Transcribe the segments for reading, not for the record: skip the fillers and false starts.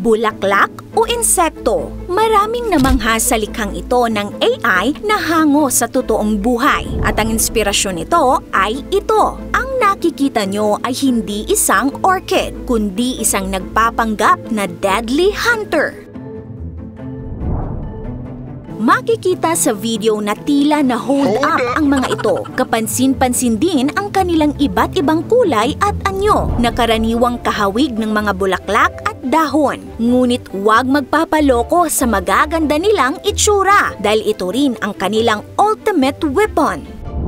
bulaklak o insekto. Maraming namangha sa likhang ito ng AI na hango sa totoong buhay. At ang inspirasyon nito ay ito. Ang nakikita nyo ay hindi isang orchid, kundi isang nagpapanggap na deadly hunter. Makikita sa video na tila na hold up ang mga ito. Kapansin-pansin din ang kanilang iba't ibang kulay at anyo na karaniwang kahawig ng mga bulaklak at dahon. Ngunit huwag magpapaloko sa magaganda nilang itsura dahil ito rin ang kanilang ultimate weapon.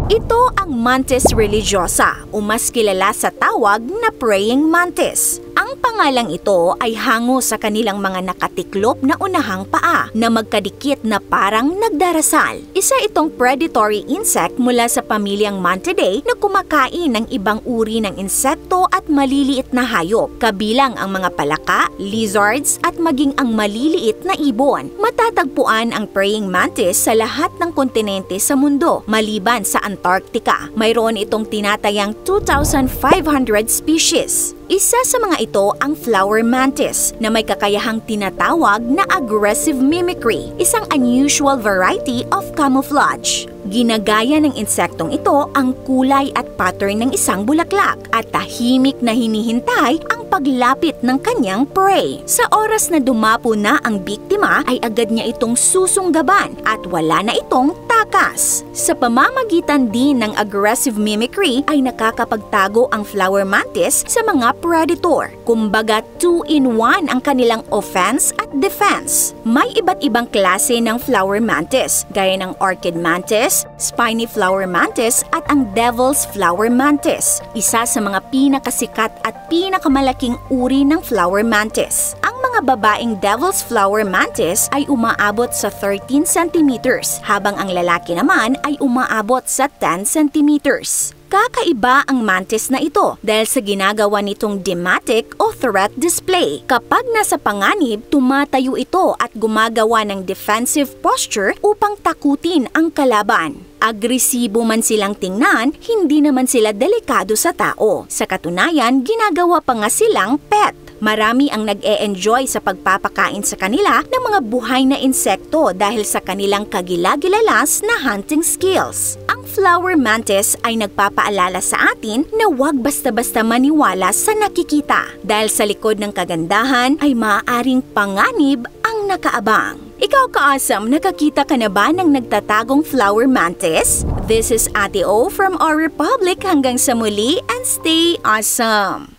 Ito ang Mantis religiosa o mas kilala sa tawag na praying mantis. Ang pangalang ito ay hango sa kanilang mga nakatiklop na unahang paa na magkadikit na parang nagdarasal. Isa itong predatory insect mula sa pamilyang Mantidae na kumakain ng ibang uri ng insekto at maliliit na hayop, kabilang ang mga palaka, lizards at maging ang maliliit na ibon. Matatagpuan ang praying mantis sa lahat ng kontinente sa mundo, maliban sa Antarctica. Mayroon itong tinatayang 2,500 species. Isa sa mga ito ang flower mantis na may kakayahang tinatawag na aggressive mimicry, isang unusual variety of camouflage. Ginagaya ng insektong ito ang kulay at pattern ng isang bulaklak at tahimik na hinihintay ang paglapit ng kanyang prey. Sa oras na dumapo na ang biktima ay agad niya itong susunggaban at wala na itong takas. Sa pamamagitan din ng aggressive mimicry ay nakakapagtago ang flower mantis sa mga predator. Kumbaga 2-in-1 ang kanilang offense at defense. May iba't ibang klase ng flower mantis gaya ng orchid mantis, spiny flower mantis at ang devil's flower mantis, isa sa mga pinakasikat at pinakamalaking uri ng flower mantis. Ang mga babaeng devil's flower mantis ay umaabot sa 13 centimeters, habang ang lalaki naman ay umaabot sa 10 centimeters. Kakaiba ang mantis na ito dahil sa ginagawa nitong dematic o threat display. Kapag nasa panganib, tumatayo ito at gumagawa ng defensive posture upang takutin ang kalaban. Agresibo man silang tingnan, hindi naman sila delikado sa tao. Sa katunayan, ginagawa pa nga silang pet. Marami ang nag-e-enjoy sa pagpapakain sa kanila ng mga buhay na insekto dahil sa kanilang kagilagilalas na hunting skills. Ang flower mantis ay nagpapaalala sa atin na huwag basta-basta maniwala sa nakikita dahil sa likod ng kagandahan ay maaaring panganib ang nakaabang. Ikaw ka-awesome, nakakita ka na ba ng nagtatagong flower mantis? This is Ate O from our Republic. Hanggang sa muli and stay awesome!